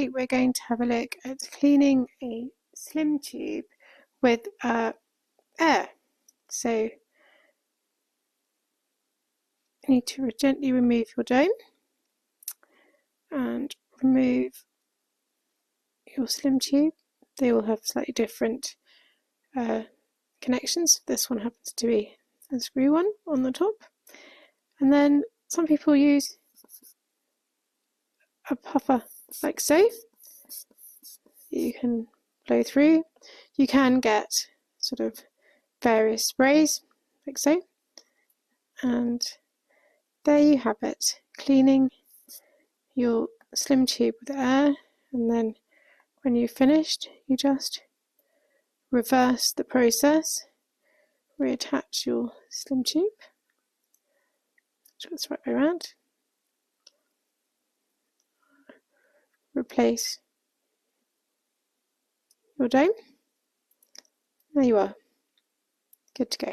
today we're going to have a look at cleaning a slim tube with air. So you need to gently remove your dome and remove your slim tube. They all have slightly different connections. This one happens to be a screw one on the top, and then some people use a puffer like so. You can blow through. You can get sort of various sprays like so, and there you have it, cleaning your slim tube with air. And then when you've finished, you just reverse the process, reattach your slim tube, just right around, replace your dome. There you are, good to go.